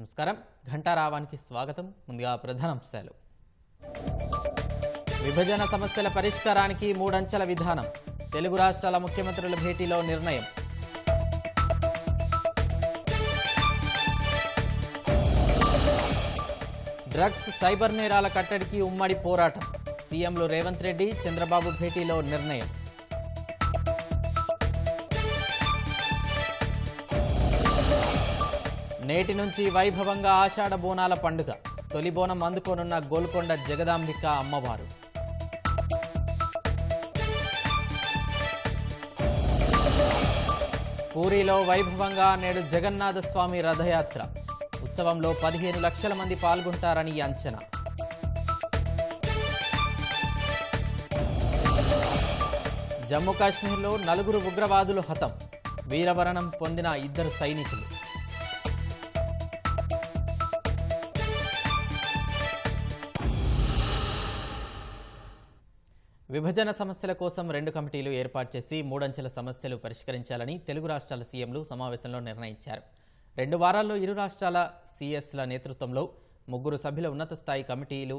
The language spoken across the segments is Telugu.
నమస్కారం. ఘంటారావానికి స్వాగతం. ముందుగా ప్రధానాంశాలు. విభజన సమస్యల పరిష్కారానికి 3 అంచెల విధానం. తెలుగు రాష్ట్రాల ముఖ్యమంత్రుల భేటీలో నిర్ణయం. డ్రగ్స్ సైబర్ నేరాల కట్టడికి ఉమ్మడి పోరాటం. సీఎంలు రేవంత్ రెడ్డి, చంద్రబాబు భేటీలో నిర్ణయం. నేటి నుంచి వైభవంగా ఆషాఢ బోనాల పండుగ. తొలి బోనం అందుకోనున్న గోల్కొండ జగదాంబిక అమ్మవారు. పూరిలో వైభవంగా నేడు జగన్నాథ స్వామి రథయాత్ర. ఉత్సవంలో 15 లక్షల మంది పాల్గొంటారని అంచనా. జమ్మూ కాశ్మీర్లో 4 ఉగ్రవాదులు హతం. వీరమరణం పొందిన 2 సైనికులు. విభజన సమస్యల కోసం 2 కమిటీలు ఏర్పాటు చేసి 3 అంచెల సమస్యలు పరిష్కరించాలని తెలుగు రాష్ట్రాల సీఎంలు సమావేశంలో నిర్ణయించారు. 2 వారాల్లో ఇరు రాష్ట్రాల సీఎస్ల నేతృత్వంలో 3 సభ్యుల ఉన్నత స్థాయి కమిటీలు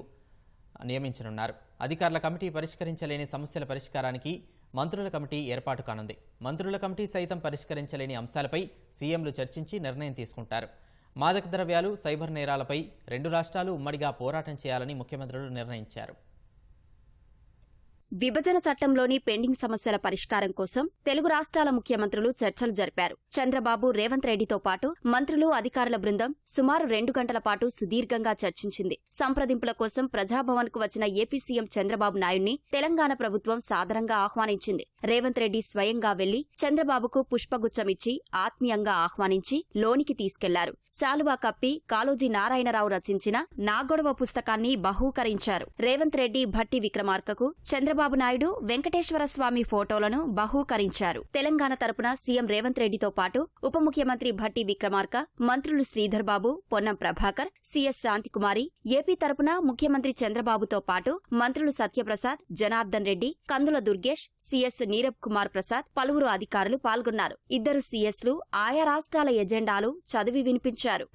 నియమించనున్నారు. అధికారుల కమిటీ పరిష్కరించలేని సమస్యల పరిష్కారానికి మంత్రుల కమిటీ ఏర్పాటు కానుంది. మంత్రుల కమిటీ సైతం పరిష్కరించలేని అంశాలపై సీఎంలు చర్చించి నిర్ణయం తీసుకుంటారు. మాదక ద్రవ్యాలు, సైబర్ నేరాలపై 2 రాష్ట్రాలు ఉమ్మడిగా పోరాటం చేయాలని ముఖ్యమంత్రులు నిర్ణయించారు. విభజన చట్టంలోని పెండింగ్ సమస్యల పరిష్కారం కోసం తెలుగు రాష్ట్రాల ముఖ్యమంత్రులు చర్చలు జరిపారు. చంద్రబాబు, రేవంత్ రెడ్డితో పాటు మంత్రులు, అధికారుల బృందం సుమారు 2 గంటల పాటు సుదీర్ఘంగా చర్చించింది. సంప్రదింపుల కోసం ప్రజాభవన్ కు వచ్చిన ఏపీ సీఎం చంద్రబాబు నాయుడిని తెలంగాణ ప్రభుత్వం సాదరంగా ఆహ్వానించింది. రేవంత్ రెడ్డి స్వయంగా వెళ్లి చంద్రబాబుకు పుష్పగుచ్చమిచ్చి ఆత్మీయంగా ఆహ్వానించి లోనికి తీసుకెళ్లారు. శాలువా కప్పి కాళోజీ నారాయణరావు రచించిన నా గొడవ పుస్తకాన్ని బహూకరించారు. రేవంత్ రెడ్డి, భట్టి విక్రమార్కకు చంద్రబాబు నాయుడు, వెంకటేశ్వర స్వామి ఫోటోలను బహూకరించారు. తెలంగాణ తరపున సీఎం రేవంత్ రెడ్డితో పాటు ఉప ముఖ్యమంత్రి భట్టి విక్రమార్క, మంత్రులు శ్రీధర్ బాబు, పొన్నం ప్రభాకర్, సీఎస్ శాంతికుమారి, ఏపీ తరపున ముఖ్యమంత్రి చంద్రబాబుతో పాటు మంత్రులు సత్యప్రసాద్, జనార్దన్ రెడ్డి, కందుల దుర్గేష్, సీఎస్ నీరబ్ కుమార్ ప్రసాద్, పలువురు అధికారులు పాల్గొన్నారు. 2 సీఎస్లు ఆయా రాష్ట్రాల ఎజెండాలు చదివి వినిపించారు.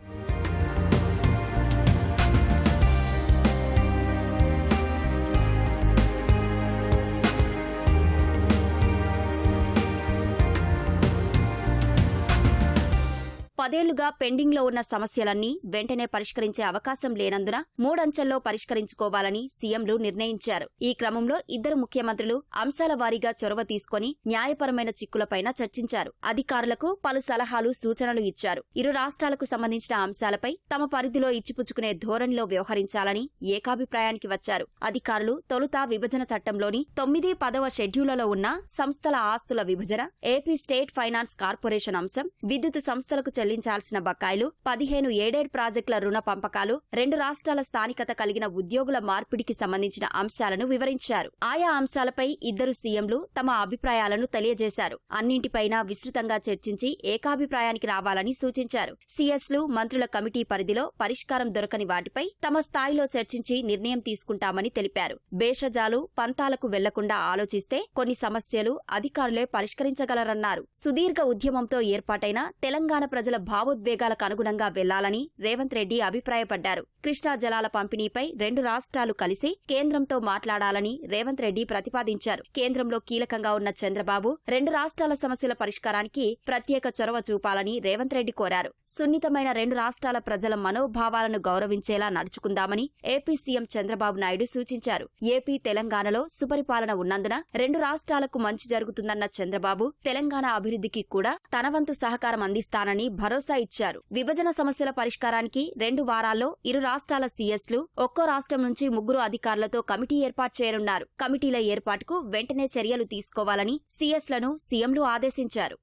పదేళ్లుగా పెండింగ్లో ఉన్న సమస్యలన్నీ వెంటనే పరిష్కరించే అవకాశం లేనందున 3 అంచెల్లో పరిష్కరించుకోవాలని సీఎంలు నిర్ణయించారు. ఈ క్రమంలో 2 ముఖ్యమంత్రులు అంశాల వారీగా చొరవ తీసుకుని న్యాయపరమైన చిక్కులపైన చర్చించారు. అధికారులకు పలు సలహాలు, సూచనలు ఇచ్చారు. ఇరు రాష్ట్రాలకు సంబంధించిన అంశాలపై తమ పరిధిలో ఇచ్చిపుచ్చుకునే ధోరణిలో వ్యవహరించాలని ఏకాభిప్రాయానికి వచ్చారు. అధికారులు తొలుత విభజన చట్టంలోని 9, 10వ షెడ్యూళ్లలో ఉన్న సంస్థల ఆస్తుల విభజన, ఏపీ స్టేట్ ఫైనాన్స్ కార్పొరేషన్ అంశం, విద్యుత్ సంస్థలకు చెల్లించాల్సిన బకాయిలు, 15 ఏడేడ్ ప్రాజెక్టుల రుణ పంపకాలు, 2 రాష్ట్రాల స్థానికత కలిగిన ఉద్యోగుల మార్పిడికి సంబంధించిన అంశాలను వివరించారు. ఆయా అంశాలపై 2 సీఎంలు తమ అభిప్రాయాలను తెలియజేశారు. అన్నింటిపైనా విస్తృతంగా చర్చించి ఏకాభిప్రాయానికి రావాలని సూచించారు. సీఎస్లు, మంత్రుల కమిటీ పరిధిలో పరిష్కారం దొరకని వాటిపై తమ స్థాయిలో చర్చించి నిర్ణయం తీసుకుంటామని తెలిపారు. భేషజాలు, పంతాలకు వెళ్లకుండా ఆలోచిస్తే కొన్ని సమస్యలు అధికారులే పరిష్కరించగలరన్నారు. సుదీర్ఘ ఉద్యమంతో ఏర్పాటైన తెలంగాణ ప్రజల భావోద్వేగాలకు అనుగుణంగా వెళ్లాలని రేవంత్ రెడ్డి అభిప్రాయపడ్డారు. కృష్ణా జలాల పంపిణీపై 2 రాష్ట్రాలు కలిసి కేంద్రంతో మాట్లాడాలని రేవంత్ రెడ్డి ప్రతిపాదించారు. కేంద్రంలో కీలకంగా ఉన్న చంద్రబాబు 2 రాష్ట్రాల సమస్యల పరిష్కారానికి ప్రత్యేక చొరవ చూపాలని రేవంత్ రెడ్డి కోరారు. సున్నితమైన 2 రాష్ట్రాల ప్రజల మనోభావాలను గౌరవించేలా నడుచుకుందామని ఏపీ సీఎం చంద్రబాబు నాయుడు సూచించారు. ఏపీ, తెలంగాణలో సుపరిపాలన ఉన్నందున 2 రాష్ట్రాలకు మంచి జరుగుతుందన్న చంద్రబాబు తెలంగాణ అభివృద్ధికి కూడా తన వంతు సహకారం అందిస్తానని భరోసా ఇచ్చారు. విభజన సమస్యల పరిష్కారానికి 2 వారాల్లో ఇరు రాష్ట్రాల సీఎస్లు ఒక్కో రాష్ట్రం నుంచి 3 అధికారులతో కమిటీ ఏర్పాటు చేయనున్నారు. కమిటీల ఏర్పాటుకు వెంటనే చర్యలు తీసుకోవాలని సీఎస్లను సీఎంలు ఆదేశించారు.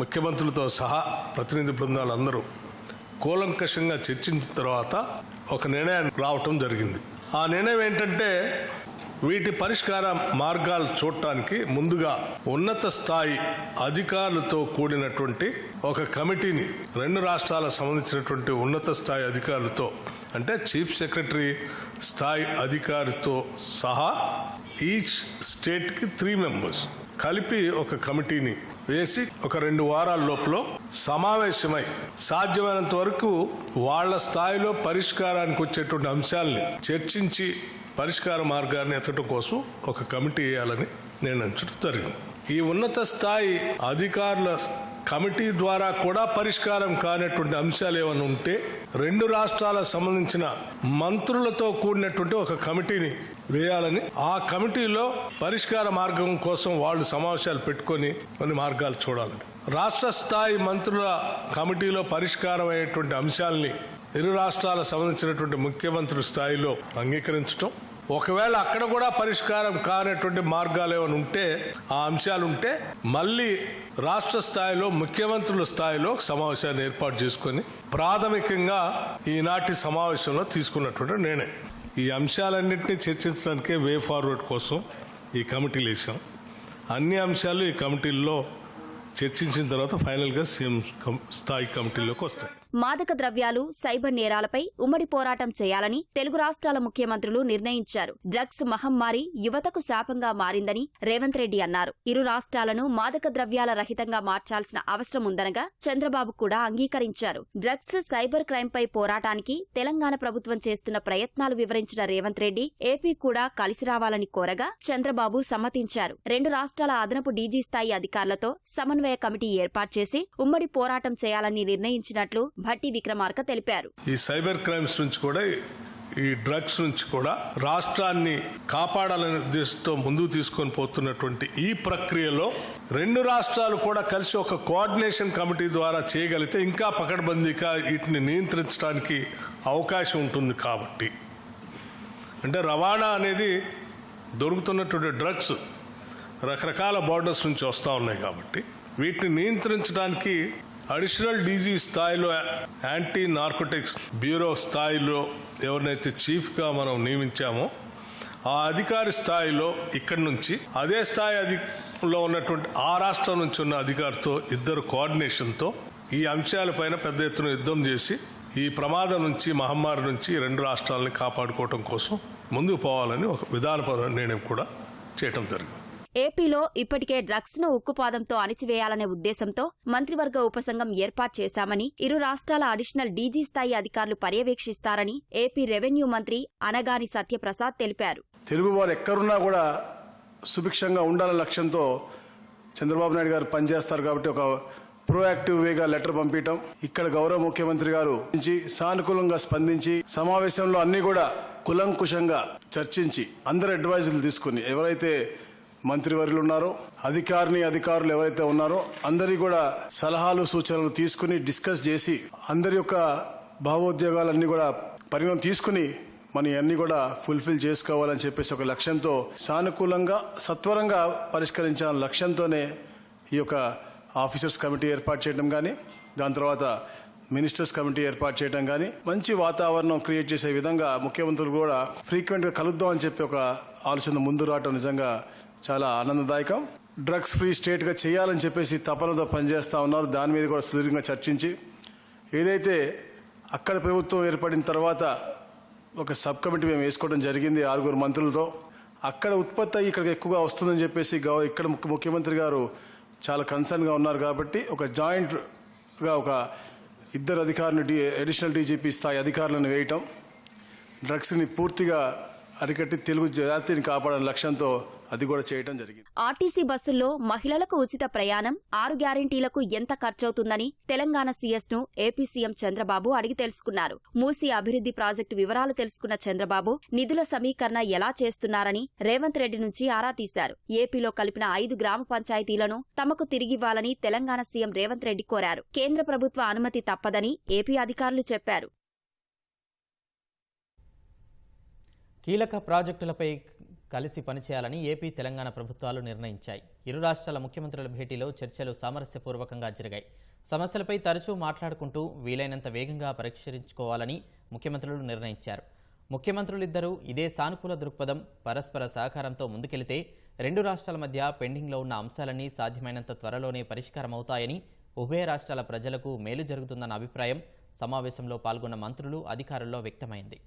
ముఖ్యమంత్రులతో సహా ప్రతినిధి బృందాలందరూ కూలంకషంగా చర్చించిన తర్వాత ఒక నిర్ణయానికి రావటం జరిగింది. ఆ నిర్ణయం ఏంటంటే, వీటి పరిష్కార మార్గాలు చూడటానికి ముందుగా ఉన్నత స్థాయి అధికారులతో కూడినటువంటి ఒక కమిటీని 2 రాష్ట్రాలకు సంబంధించినటువంటి ఉన్నత స్థాయి అధికారులతో, అంటే చీఫ్ సెక్రటరీ స్థాయి అధికారితో సహా ఈచ్ స్టేట్కి 3 మెంబర్స్ కలిపి ఒక కమిటీని వేసి ఒక 2 వారాల లోపల సమావేశమై సాధ్యమైనంత వరకు వాళ్ళ స్థాయిలో పరిష్కారానికి వచ్చేటువంటి అంశాలని చర్చించి పరిష్కార మార్గాన్ని ఎత్తడం కోసం ఒక కమిటీ వేయాలని నిర్ణయించడం జరిగింది. ఈ ఉన్నత స్థాయి అధికారుల కమిటీ ద్వారా కూడా పరిష్కారం కానటువంటి అంశాలు ఏమైనా ఉంటే 2 రాష్ట్రాలకు సంబంధించిన మంత్రులతో కూడినటువంటి ఒక కమిటీని వేయాలని, ఆ కమిటీలో పరిష్కార మార్గం కోసం వాళ్ళు సమావేశాలు పెట్టుకొని కొన్ని మార్గాలు చూడాలని, రాష్ట్ర స్థాయి మంత్రుల కమిటీలో పరిష్కారం అయ్యేటువంటి అంశాలని 2 రాష్ట్రాలకు సంబంధించినటువంటి ముఖ్యమంత్రి స్థాయిలో అంగీకరించడం, ఒకవేళ అక్కడ కూడా పరిష్కారం కానటువంటి మార్గాలు ఏమైనా ఉంటే, ఆ అంశాలు ఉంటే మళ్ళీ రాష్ట్ర స్థాయిలో ముఖ్యమంత్రుల స్థాయిలో సమావేశాన్ని ఏర్పాటు చేసుకొని ప్రాథమికంగా ఈనాటి సమావేశంలో తీసుకున్నటువంటి నిర్ణయం. ఈ అంశాలన్నింటినీ చర్చించడానికే వే ఫార్వర్డ్ కోసం ఈ కమిటీలు వేసాం. అన్ని అంశాలు ఈ కమిటీల్లో చర్చించిన తర్వాత ఫైనల్గా సీఎం స్థాయి కమిటీలోకి వస్తాయి. మాదక ద్రవ్యాలు, సైబర్ నేరాలపై ఉమ్మడి పోరాటం చేయాలని తెలుగు రాష్ట్రాల ముఖ్యమంత్రులు నిర్ణయించారు. డ్రగ్స్ మహమ్మారి యువతకు శాపంగా మారిందని రేవంత్ రెడ్డి అన్నారు. 2 రాష్ట్రాలను మాదక ద్రవ్యాల రహితంగా మార్చాల్సిన అవసరం ఉందనగా చంద్రబాబు కూడా అంగీకరించారు. డ్రగ్స్, సైబర్ క్రైంపై పోరాటానికి తెలంగాణ ప్రభుత్వం చేస్తున్న ప్రయత్నాలు వివరించిన రేవంత్ రెడ్డి ఏపీ కూడా కలిసి రావాలని కోరగా చంద్రబాబు సమ్మతించారు. 2 రాష్ట్రాల అదనపు డీజీ స్థాయి అధికారులతో సమన్వయ కమిటీ ఏర్పాటు చేసి ఉమ్మడి పోరాటం చేయాలని నిర్ణయించినట్లు భట్టి విక్రమార్క తెలిపారు. ఈ సైబర్ క్రైమ్స్ నుంచి కూడా, ఈ డ్రగ్స్ నుంచి కూడా రాష్ట్రాన్ని కాపాడాలనే ఉద్దేశంతో ముందుకు తీసుకొని పోతున్నటువంటి ఈ ప్రక్రియలో 2 రాష్ట్రాలు కూడా కలిసి ఒక కోఆర్డినేషన్ కమిటీ ద్వారా చేయగలిగితే ఇంకా పకడ్బందీగా వీటిని నియంత్రించడానికి అవకాశం ఉంటుంది. కాబట్టి అంటే రవాణా అనేది దొరుకుతున్నటువంటి డ్రగ్స్ రకరకాల బోర్డర్స్ నుంచి వస్తూ ఉన్నాయి. కాబట్టి వీటిని నియంత్రించడానికి అడిషనల్ డీజీ స్థాయిలో, యాంటీ నార్కోటిక్స్ బ్యూరో స్థాయిలో ఎవరినైతే చీఫ్గా మనం నియమించామో ఆ అధికారి స్థాయిలో ఇక్కడి నుంచి అదే స్థాయిలో ఉన్నటువంటి ఆ రాష్ట్రం నుంచి ఉన్న అధికారితో 2 కోఆర్డినేషన్తో ఈ అంశాలపైన పెద్ద ఎత్తున యుద్ధం చేసి ఈ ప్రమాదం నుంచి, మహమ్మారి నుంచి 2 రాష్ట్రాలని కాపాడుకోవటం కోసం ముందుకు పోవాలని ఒక విధానపరమైన నిర్ణయం కూడా చేయటం జరిగింది. ఏపీలో ఇప్పటికే డ్రగ్స్ ను ఉక్కుపాదంతో అణిచివేయాలనే ఉద్దేశంతో మంత్రివర్గ ఉపసంఘం ఏర్పాటు చేశామని, 2 రాష్ట్రాల అడిషనల్ డీజీ స్థాయి అధికారులు పర్యవేక్షిస్తారని ఏపీ రెవెన్యూ మంత్రి అనగాని సత్యప్రసాద్ తెలిపారు. తెలుగు వారు ఎక్కడున్నా కూడా సుభిక్షంగా ఉండాలనే లక్ష్యంతో చంద్రబాబు నాయుడు గారు పనిచేస్తారు. కాబట్టి ఒక ప్రోయాక్టివ్ వేగా లెటర్ పంపించడం, ఇక్కడ గౌరవ ముఖ్యమంత్రి గారు సానుకూలంగా స్పందించి సమావేశంలో అన్ని కూడా కులంకుశంగా చర్చించి అందరు అడ్వైజులు తీసుకుని, ఎవరైతే మంత్రివర్యులు ఉన్నారో, అధికారులు ఎవరైతే ఉన్నారో అందరి కూడా సలహాలు సూచనలు తీసుకుని డిస్కస్ చేసి అందరి యొక్క భావోద్యోగాలన్నీ కూడా పరిగణన తీసుకుని మన అన్ని కూడా ఫుల్ఫిల్ చేసుకోవాలని చెప్పేసి ఒక లక్ష్యంతో సానుకూలంగా సత్వరంగా పరిష్కరించాలనే లక్ష్యంతోనే ఈ యొక్క ఆఫీసర్స్ కమిటీ ఏర్పాటు చేయడం కానీ, దాని తర్వాత మినిస్టర్స్ కమిటీ ఏర్పాటు చేయడం కానీ, మంచి వాతావరణం క్రియేట్ చేసే విధంగా ముఖ్యమంత్రులు కూడా ఫ్రీక్వెంట్గా కలుద్దాం అని చెప్పి ఒక ఆలోచన ముందు రావడం నిజంగా చాలా ఆనందదాయకం. డ్రగ్స్ ఫ్రీ స్టేట్గా చేయాలని చెప్పేసి తపనతో పనిచేస్తూ ఉన్నారు. దాని మీద కూడా సుదీర్ఘంగా చర్చించి ఏదైతే అక్కడ ప్రభుత్వం ఏర్పడిన తర్వాత ఒక సబ్ కమిటీ మేము వేసుకోవడం జరిగింది 6 మంత్రులతో. అక్కడ ఉత్పత్తి అయ్యి ఇక్కడికి ఎక్కువగా వస్తుందని చెప్పేసి ఇక్కడ ముఖ్యమంత్రి గారు చాలా కన్సర్న్గా ఉన్నారు. కాబట్టి ఒక జాయింట్గా ఒక 2 అధికారులను అడిషనల్ డీజీపీ స్థాయి అధికారులను వేయటం, డ్రగ్స్ని పూర్తిగా అరికట్టి తెలుగు జాతిని కాపాడాలనే లక్ష్యంతో అది కూడా చేయడం జరిగింది. ఆర్టీసీ బస్సుల్లో మహిళలకు ఉచిత ప్రయాణం, 6 గ్యారెంటీలకు ఎంత ఖర్చవుతుందని తెలంగాణ సీఎస్ ను ఏపీ సీఎం చంద్రబాబు అడిగి తెలుసుకున్నారు. మూసీ అభివృద్ధి ప్రాజెక్టు వివరాలు తెలుసుకున్న చంద్రబాబు నిధుల సమీకరణ ఎలా చేస్తున్నారని రేవంత్ రెడ్డి నుంచి ఆరా తీశారు. ఏపీలో కలిపిన 5 గ్రామ పంచాయతీలను తమకు తిరిగివ్వాలని తెలంగాణ సీఎం రేవంత్ రెడ్డి కోరారు. కేంద్ర ప్రభుత్వ అనుమతి తప్పదని ఏపీ అధికారులు చెప్పారు. కీలక ప్రాజెక్టులపై కలిసి పనిచేయాలని ఏపీ, తెలంగాణ ప్రభుత్వాలు నిర్ణయించాయి. 2 రాష్ట్రాల ముఖ్యమంత్రుల భేటీలో చర్చలు సామరస్యపూర్వకంగా జరిగాయి. సమస్యలపై తరచూ మాట్లాడుకుంటూ వీలైనంత వేగంగా పరిష్కరించుకోవాలని ముఖ్యమంత్రులు నిర్ణయించారు. ముఖ్యమంత్రులిద్దరూ ఇదే సానుకూల దృక్పథం, పరస్పర సహకారంతో ముందుకెళితే 2 రాష్ట్రాల మధ్య పెండింగ్లో ఉన్న అంశాలన్నీ సాధ్యమైనంత త్వరలోనే పరిష్కారమవుతాయని, ఉభయ రాష్ట్రాల ప్రజలకు మేలు జరుగుతుందన్న అభిప్రాయం సమావేశంలో పాల్గొన్న మంత్రులు, అధికారుల్లో వ్యక్తమైంది.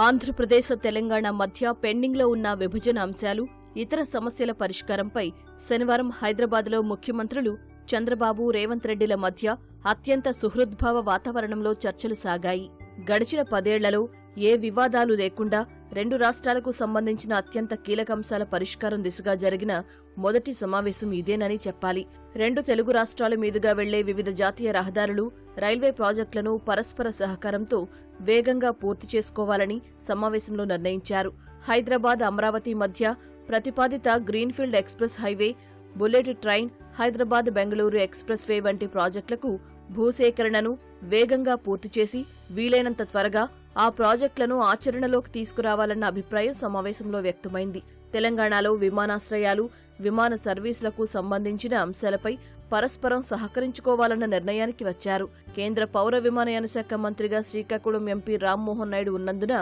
ఆంధ్రప్రదేశ్, తెలంగాణ మధ్య పెండింగ్లో ఉన్న విభజన అంశాలు ఇతర సమస్యల పరిష్కారంపై శనివారం హైదరాబాద్లో ముఖ్యమంత్రులు చంద్రబాబు, రేవంత్ రెడ్డిల మధ్య అత్యంత సుహృద్భావ వాతావరణంలో చర్చలు సాగాయి. గడిచిన 10 ఏళ్లలో ఏ వివాదాలు లేకుండా 2 రాష్ట్రాలకు సంబంధించిన అత్యంత కీలకాంశాల పరిష్కారం దిశగా జరిగిన మొదటి సమావేశం ఇదేనని చెప్పాలి. 2 తెలుగు రాష్ట్రాల మీదుగా వెళ్లే వివిధ జాతీయ రహదారులు, రైల్వే ప్రాజెక్టులను పరస్పర సహకారంతో వేగంగా పూర్తి చేసుకోవాలని సమావేశంలో నిర్ణయించారు. హైదరాబాద్, అమరావతి మధ్య ప్రతిపాదిత greenfield express highway, bullet train, Hyderabad Bengaluru express way వంటి ప్రాజెక్టులకు భూసేకరణను వేగంగా పూర్తి చేసి వీలైనంత త్వరగా ఆ ప్రాజెక్టులను ఆచరణలోకి తీసుకురావాలన్న అభిప్రాయం సమావేశంలో వ్యక్తమైంది. తెలంగాణలో విమానాశ్రయాలు, విమాన సర్వీసులకు సంబంధించిన అంశాలపై పరస్పరం సహకరించుకోవాలన్న నిర్ణయానికి వచ్చారు. కేంద్ర పౌర విమానయాన శాఖ మంత్రిగా శ్రీకాకుళం ఎంపీ రామ్మోహన్ నాయుడు ఉన్నందున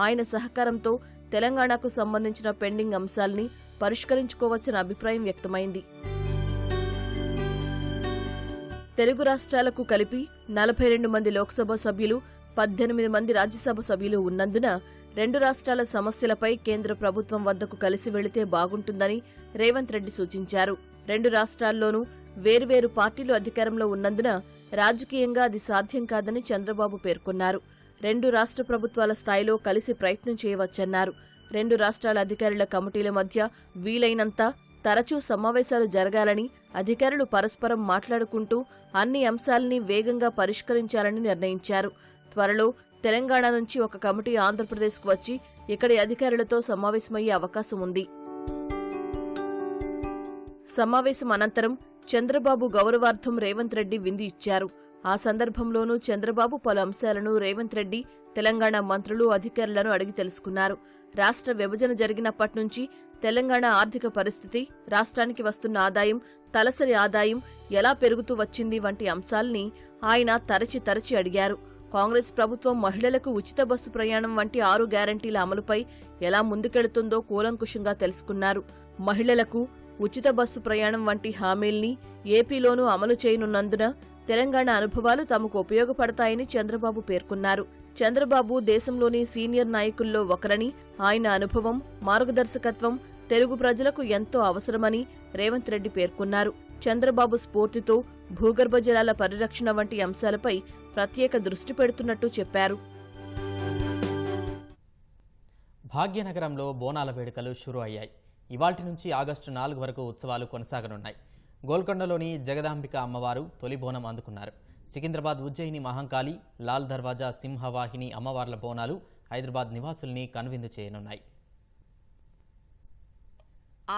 ఆయన సహకారంతో తెలంగాణకు సంబంధించిన పెండింగ్ అంశాల్ని పరిష్కరించుకోవచ్చన్న అభిప్రాయం వ్యక్తమైంది. తెలుగు రాష్ట్రాలకు కలిపి 42 మంది లోక్సభ సభ్యులు, 18 మంది రాజ్యసభ సభ్యులు ఉన్నందున 2 రాష్ట్రాల సమస్యలపై కేంద్ర ప్రభుత్వం వద్దకు కలిసి వెళితే బాగుంటుందని రేవంత్ రెడ్డి సూచించారు. 2 రాష్ట్రాల్లోనూ వేర్వేరు పార్టీలు అధికారంలో ఉన్నందున రాజకీయంగా అది సాధ్యం కాదని చంద్రబాబు పేర్కొన్నారు. 2 రాష్ట్ర ప్రభుత్వాల స్థాయిలో కలిసి ప్రయత్నం చేయవచ్చన్నారు. 2 రాష్ట్రాల అధికారుల కమిటీల మధ్య వీలైనంత తరచూ సమావేశాలు జరగాలని, అధికారులు పరస్పరం మాట్లాడుకుంటూ అన్ని అంశాలని వేగంగా పరిష్కరించాలని నిర్ణయించారు. త్వరలో తెలంగాణ నుంచి ఒక కమిటీ ఆంధ్రప్రదేశ్కు వచ్చి ఇక్కడి అధికారులతో సమావేశమయ్యే అవకాశం ఉంది. సమావేశం అనంతరం చంద్రబాబు గౌరవార్థం రేవంత్ రెడ్డి విందు ఇచ్చారు. ఆ సందర్భంలోనూ చంద్రబాబు పలు అంశాలను రేవంత్ రెడ్డి, తెలంగాణ మంత్రులు, అధికారులను అడిగి తెలుసుకున్నారు. రాష్ట్ర విభజన జరిగినప్పటి నుంచి తెలంగాణ ఆర్థిక పరిస్థితి, రాష్ట్రానికి వస్తున్న ఆదాయం, తలసరి ఆదాయం ఎలా పెరుగుతూ వచ్చింది వంటి అంశాల్ని ఆయన తరచి అడిగారు. కాంగ్రెస్ ప్రభుత్వం మహిళలకు ఉచిత బస్సు ప్రయాణం వంటి 6 గ్యారంటీల అమలుపై ఎలా ముందుకెడుతుందో కూలంకుషంగా తెలుసుకున్నారు. మహిళలకు ఉచిత బస్సు ప్రయాణం వంటి హామీల్ని ఏపీలోనూ అమలు చేయనున్నందున తెలంగాణ అనుభవాలు తమకు ఉపయోగపడతాయని చంద్రబాబు పేర్కొన్నారు. చంద్రబాబు దేశంలోని సీనియర్ నాయకుల్లో ఒకరని, ఆయన అనుభవం, మార్గదర్శకత్వం తెలుగు ప్రజలకు ఎంతో అవసరమని రేవంత్ రెడ్డి పేర్కొన్నారు. చంద్రబాబు స్ఫూర్తితో భూగర్భ జలాల పరిరక్షణ వంటి అంశాలపై ప్రత్యేక దృష్టి పెడుతున్నట్టు చెప్పారు. భాగ్యనగరంలో బోనాల వేడుకలు షురూ అయ్యాయి. ఇవాల్టి నుంచి ఆగస్టు 4 వరకు ఉత్సవాలు కొనసాగనున్నాయి. గోల్కొండలోని జగదాంబిక అమ్మవారు తొలి బోనం అందుకున్నారు. సికింద్రాబాద్ ఉజ్జయిని మహంకాళి, లాల్ దర్వాజా సింహవాహిని అమ్మవార్ల బోనాలు హైదరాబాద్ నివాసుల్ని కనువిందు చేయనున్నాయి.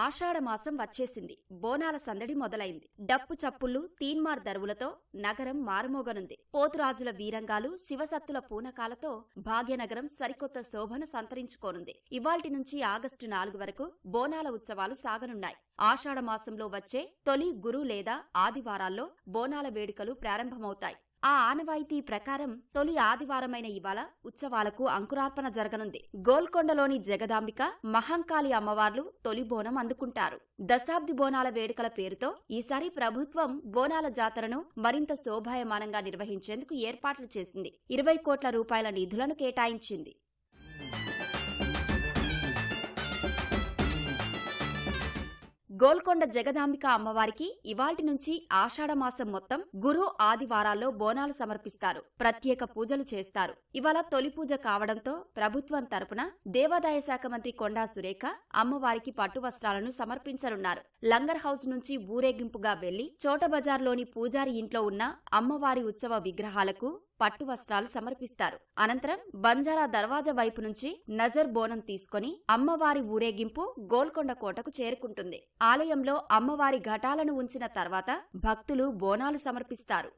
ఆషాఢమాసం వచ్చేసింది. బోనాల సందడి మొదలైంది. డప్పు చప్పుళ్లు, తీన్మార్ దరువులతో నగరం మారుమోగనుంది. పోతురాజుల వీరంగాలు, శివసత్తుల పూనకాలతో భాగ్యనగరం సరికొత్త శోభను సంతరించుకోనుంది. ఇవాల్టి నుంచి ఆగస్టు 4 వరకు బోనాల ఉత్సవాలు సాగనున్నాయి. ఆషాఢమాసంలో వచ్చే తొలి గురు లేదా ఆదివారాల్లో బోనాల వేడుకలు ప్రారంభమవుతాయి. ఆ ఆనవాయితీ ప్రకారం తొలి ఆదివారమైన ఇవాళ ఉత్సవాలకు అంకురార్పణ జరగనుంది. గోల్కొండలోని జగదాంబిక, మహంకాళి అమ్మవార్లు తొలి బోనం అందుకుంటారు. దశాబ్ది బోనాల వేడుకల పేరుతో ఈసారి ప్రభుత్వం బోనాల జాతరను మరింత శోభాయమానంగా నిర్వహించేందుకు ఏర్పాట్లు చేసింది. 20 కోట్ల రూపాయల నిధులను కేటాయించింది. గోల్కొండ జగదాంబిక అమ్మవారికి ఇవాల్టి నుంచి ఆషాఢమాసం మొత్తం గురు ఆదివారాల్లో బోనాలు సమర్పిస్తారు. ప్రత్యేక పూజలు చేస్తారు. ఇవాళ తొలి పూజ కావడంతో ప్రభుత్వం తరపున దేవాదాయ శాఖ మంత్రి కొండా సురేఖ అమ్మవారికి పట్టు వస్త్రాలను సమర్పించనున్నారు. లంగర్ హౌస్ నుంచి ఊరేగింపుగా వెళ్లి చోటబజార్లోని పూజారి ఇంట్లో ఉన్న అమ్మవారి ఉత్సవ విగ్రహాలకు పట్టు వస్త్రాలు సమర్పిస్తారు. అనంతరం బంజారా దర్వాజా వైపు నుంచి నజర్ బోనం తీసుకుని అమ్మవారి ఊరేగింపు గోల్కొండ కోటకు చేరుకుంటుంది. ఆలయంలో అమ్మవారి ఘటాలను ఉంచిన తర్వాత భక్తులు బోనాలు సమర్పిస్తారు.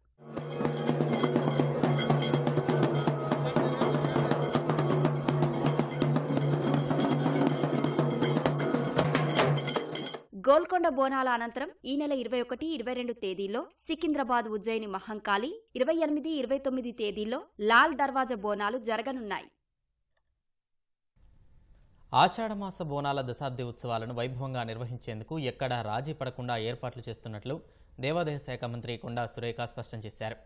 గోల్కొండ బోనాల అనంతరం ఈ నెల 21, 22 తేదీల్లో సికింద్రాబాద్ ఉజ్జయిని మహంకాళి, 28, 29 తేదీల్లో లాల్ దర్వాజా బోనాలు జరగనున్నాయి. ఆషాఢమాస బోనాల దశాబ్ది ఉత్సవాలను వైభవంగా నిర్వహించేందుకు ఎక్కడా రాజీ పడకుండా ఏర్పాట్లు చేస్తున్నట్లు దేవాదాయ శాఖ మంత్రి కొండా సురేఖ స్పష్టం చేశారు.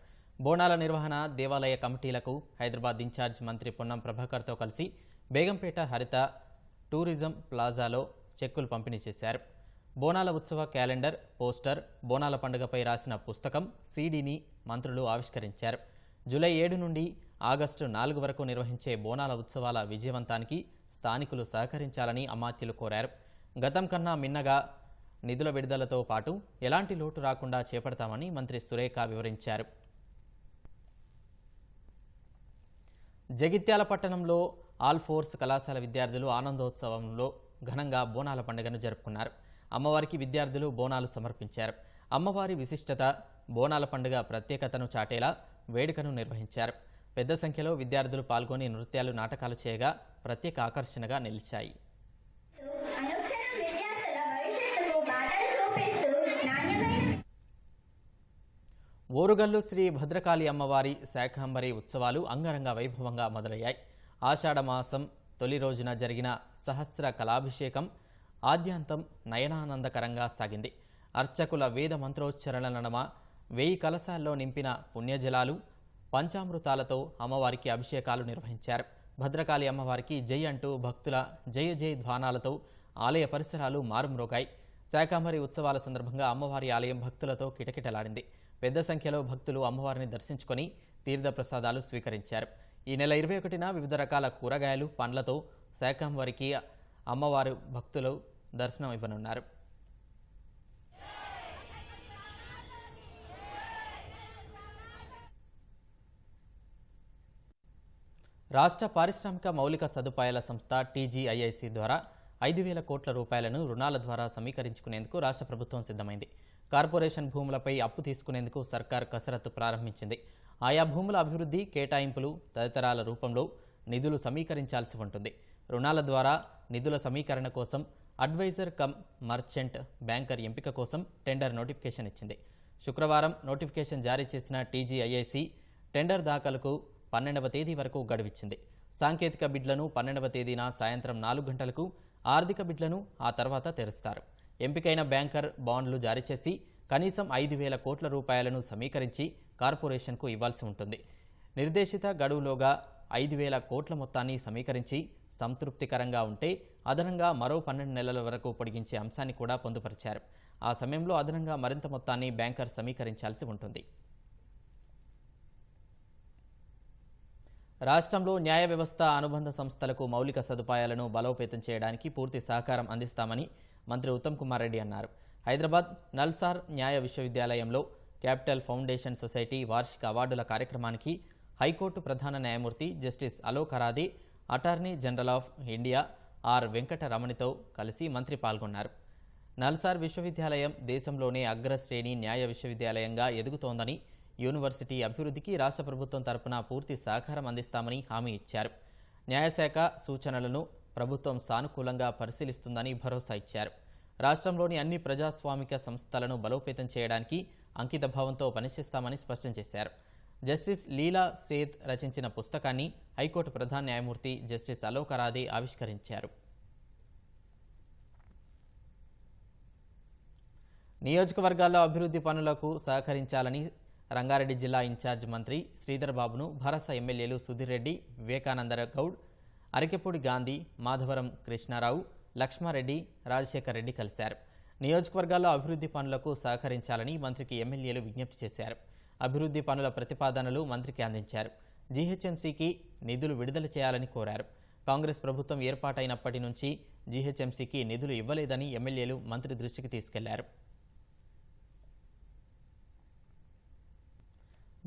బోనాల నిర్వహణ దేవాలయ కమిటీలకు హైదరాబాద్ ఇన్ఛార్జ్ మంత్రి పొన్నం ప్రభాకర్తో కలిసి బేగంపేట హరిత టూరిజం ప్లాజాలో చెక్కులు పంపిణీ చేశారు. బోనాల ఉత్సవ క్యాలెండర్, పోస్టర్, బోనాల పండుగపై రాసిన పుస్తకం, సీడీని మంత్రులు ఆవిష్కరించారు. జూలై 7 నుండి ఆగస్టు 4 వరకు నిర్వహించే బోనాల ఉత్సవాల విజయవంతానికి స్థానికులు సహకరించాలని అమాత్యులు కోరారు. గతం కన్నా మిన్నగా నిధుల విడుదలతో పాటు ఎలాంటి లోటు రాకుండా చేపడతామని మంత్రి సురేఖ వివరించారు. జగిత్యాల పట్టణంలో ఆల్ ఫోర్స్ కళాశాల విద్యార్థులు ఆనందోత్సవంలో ఘనంగా బోనాల పండుగను జరుపుకున్నారు. అమ్మవారికి విద్యార్థులు బోనాలు సమర్పించారు. అమ్మవారి విశిష్టత, బోనాల పండుగ ప్రత్యేకతను చాటేలా వేడుకను నిర్వహించారు. పెద్ద సంఖ్యలో విద్యార్థులు పాల్గొని నృత్యాలు, నాటకాలు చేయగా ప్రత్యేక ఆకర్షణగా నిలిచాయి. ఓరుగల్లు శ్రీ భద్రకాళి అమ్మవారి శాకంబరి ఉత్సవాలు అంగరంగ వైభవంగా మొదలయ్యాయి. ఆషాఢ మాసం తొలి రోజున జరిగిన సహస్ర కళాభిషేకం ఆద్యాంతం నయనానందకరంగా సాగింది. అర్చకుల వేద మంత్రోచ్చరణల నడుమ 1000 కలశాల్లో నింపిన పుణ్యజలాలు, పంచామృతాలతో అమ్మవారికి అభిషేకాలు నిర్వహించారు. భద్రకాళి అమ్మవారికి జై అంటూ భక్తుల జయ జయ ధ్వానాలతో ఆలయ పరిసరాలు మారుమ్రోగాయి. శాకంబరి ఉత్సవాల సందర్భంగా అమ్మవారి ఆలయం భక్తులతో కిటకిటలాడింది. పెద్ద సంఖ్యలో భక్తులు అమ్మవారిని దర్శించుకొని తీర్థప్రసాదాలు స్వీకరించారు. ఈ నెల 21న వివిధ రకాల కూరగాయలు, పండ్లతో శాకంబరికి అమ్మవారు భక్తులు దర్శనం ఇవ్వనున్నారు. రాష్ట్ర పారిశ్రామిక మౌలిక సదుపాయాల సంస్థ టీజీఐఐసి ద్వారా 5,000 కోట్ల రూపాయలను రుణాల ద్వారా సమీకరించుకునేందుకు రాష్ట్ర ప్రభుత్వం సిద్ధమైంది. కార్పొరేషన్ భూములపై అప్పు తీసుకునేందుకు సర్కార్ కసరత్తు ప్రారంభించింది. ఆయా భూముల అభివృద్ధి, కేటాయింపులు తదితరాల రూపంలో నిధులు సమీకరించాల్సి ఉంటుంది. రుణాల ద్వారా నిధుల సమీకరణ కోసం అడ్వైజర్ కమ్ మర్చెంట్ బ్యాంకర్ ఎంపిక కోసం టెండర్ నోటిఫికేషన్ ఇచ్చింది. శుక్రవారం నోటిఫికేషన్ జారీ చేసిన టీజీఐఐసి టెండర్ దాఖలుకు 12వ తేదీ వరకు గడువిచ్చింది. సాంకేతిక బిడ్లను 12వ తేదీన సాయంత్రం 4 గంటలకు, ఆర్థిక బిడ్లను ఆ తర్వాత తెరుస్తారు. ఎంపికైన బ్యాంకర్ బాండ్లు జారీ చేసి కనీసం 5,000 కోట్ల రూపాయలను సమీకరించి కార్పొరేషన్కు ఇవ్వాల్సి ఉంటుంది. నిర్దేశిత గడువులోగా 5,000 కోట్ల మొత్తాన్ని సమీకరించి సంతృప్తికరంగా ఉంటే అదనంగా మరో 12 నెలల వరకు పొడిగించే అంశాన్ని కూడా పొందుపరిచారు. ఆ సమయంలో అదనంగా మరింత మొత్తాన్ని బ్యాంకర్ సమీకరించాల్సి ఉంటుంది. రాష్ట్రంలో న్యాయ వ్యవస్థ, అనుబంధ సంస్థలకు మౌలిక సదుపాయాలను బలోపేతం చేయడానికి పూర్తి సహకారం అందిస్తామని మంత్రి ఉత్తమ్ కుమార్ రెడ్డి అన్నారు. హైదరాబాద్ నల్సార్ న్యాయ విశ్వవిద్యాలయంలో క్యాపిటల్ ఫౌండేషన్ సొసైటీ వార్షిక అవార్డుల కార్యక్రమానికి హైకోర్టు ప్రధాన న్యాయమూర్తి justice Alok Aradhe, attorney general of India R వెంకటరమణితో కలిసి మంత్రి పాల్గొన్నారు. నల్సార్ విశ్వవిద్యాలయం దేశంలోనే అగ్రశ్రేణి న్యాయ విశ్వవిద్యాలయంగా ఎదుగుతోందని, యూనివర్సిటీ అభివృద్ధికి రాష్ట్ర ప్రభుత్వం తరపున పూర్తి సహకారం అందిస్తామని హామీ ఇచ్చారు. న్యాయశాఖ సూచనలను ప్రభుత్వం సానుకూలంగా పరిశీలిస్తుందని భరోసా ఇచ్చారు. రాష్ట్రంలోని అన్ని ప్రజాస్వామిక సంస్థలను బలోపేతం చేయడానికి అంకితభావంతో పనిచేస్తామని స్పష్టం చేశారు. జస్టిస్ లీలా సేత్ రచించిన పుస్తకాన్ని హైకోర్టు ప్రధాన న్యాయమూర్తి జస్టిస్ అలోక్ అరాదే ఆవిష్కరించారు. నియోజకవర్గాల్లో అభివృద్ధి పనులకు సహకరించాలని రంగారెడ్డి జిల్లా ఇన్ఛార్జ్ మంత్రి శ్రీధర్ బాబును భరస ఎమ్మెల్యేలు సుధీర్ రెడ్డి, వివేకానంద గౌడ్, అరికెపూడి గాంధీ, మాధవరం కృష్ణారావు, లక్ష్మారెడ్డి, రాజశేఖర్ రెడ్డి కలిశారు. నియోజకవర్గాల్లో అభివృద్ధి పనులకు సహకరించాలని మంత్రికి ఎమ్మెల్యేలు విజ్ఞప్తి చేశారు. అభివృద్ధి పనుల ప్రతిపాదనలు మంత్రికి అందించారు. జీహెచ్ఎంసీకి నిధులు విడుదల చేయాలని కోరారు. కాంగ్రెస్ ప్రభుత్వం ఏర్పాటైనప్పటి నుంచి జీహెచ్ఎంసీకి నిధులు ఇవ్వలేదని ఎమ్మెల్యేలు మంత్రి దృష్టికి తీసుకెళ్లారు.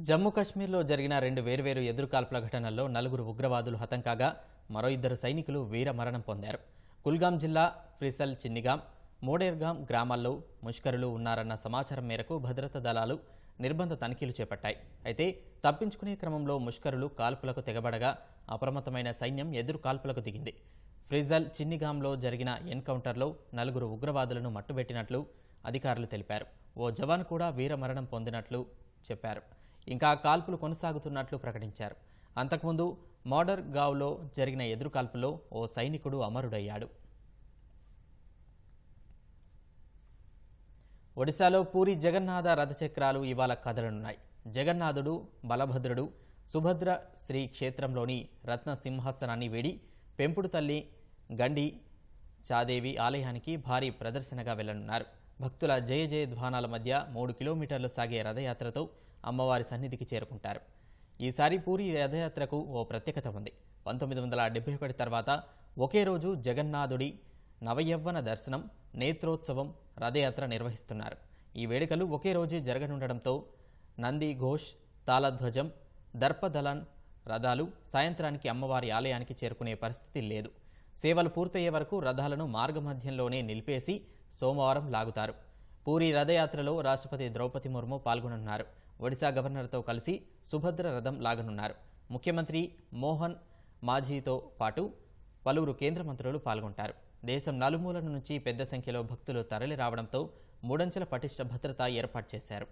జమ్మూ కశ్మీర్లో జరిగిన 2 వేర్వేరు ఎదురుకాల్పుల ఘటనల్లో 4 ఉగ్రవాదులు హతం కాగా మరో 2 సైనికులు వీరమరణం పొందారు. కుల్గాం జిల్లా ఫ్రిసల్ చిన్నిగాం, మోడేర్గాం గ్రామాల్లో ముష్కరులు ఉన్నారన్న సమాచారం మేరకు భద్రతా దళాలు నిర్బంధ తనిఖీలు చేపట్టాయి. అయితే తప్పించుకునే క్రమంలో ముష్కరులు కాల్పులకు తెగబడగా అప్రమత్తమైన సైన్యం ఎదురు కాల్పులకు దిగింది. ఫ్రిజల్ చిన్నిగాంలో జరిగిన ఎన్కౌంటర్లో 4 ఉగ్రవాదులను మట్టుబెట్టినట్లు అధికారులు తెలిపారు. ఓ జవాన్ కూడా వీరమరణం పొందినట్లు చెప్పారు. ఇంకా కాల్పులు కొనసాగుతున్నట్లు ప్రకటించారు. అంతకుముందు మోడర్ గావ్లో జరిగిన ఎదురుకాల్పులో ఓ సైనికుడు అమరుడయ్యాడు. ఒడిశాలో పూరి జగన్నాథ రథచక్రాలు ఇవాళ కదలనున్నాయి. జగన్నాథుడు, బలభద్రుడు, సుభద్ర శ్రీ క్షేత్రంలోని రత్న సింహాసనాన్ని వీడి పెంపుడు తల్లి గండి చాదేవి ఆలయానికి భారీ ప్రదర్శనగా వెళ్లనున్నారు. భక్తుల జయ జయ ధ్వానాల మధ్య 3 కిలోమీటర్లు సాగే రథయాత్రతో అమ్మవారి సన్నిధికి చేరుకుంటారు. ఈసారి పూరి రథయాత్రకు ఓ ప్రత్యేకత ఉంది. 1971 తర్వాత ఒకే రోజు జగన్నాథుడి నవయవ్వన దర్శనం, నేత్రోత్సవం, రథయాత్ర నిర్వహిస్తున్నారు. ఈ వేడుకలు ఒకే రోజు జరగనుండడంతో నంది ఘోష్, తాళధ్వజం, దర్పదలన్ రథాలు సాయంత్రానికి అమ్మవారి ఆలయానికి చేరుకునే పరిస్థితి లేదు. సేవలు పూర్తయ్యే వరకు రథాలను మార్గమధ్యంలోనే నిలిపేసి సోమవారం లాగుతారు. పూరి రథయాత్రలో రాష్ట్రపతి ద్రౌపది ముర్ము పాల్గొనున్నారు. ఒడిశా గవర్నర్తో కలిసి సుభద్ర రథం లాగనున్నారు. ముఖ్యమంత్రి మోహన్ మాఝీతో పాటు పలువురు కేంద్ర మంత్రులు పాల్గొంటారు. దేశం నలుమూలల నుంచి పెద్ద సంఖ్యలో భక్తులు తరలి రావడంతో మూడంచెల పటిష్ట భద్రత ఏర్పాటు చేశారు.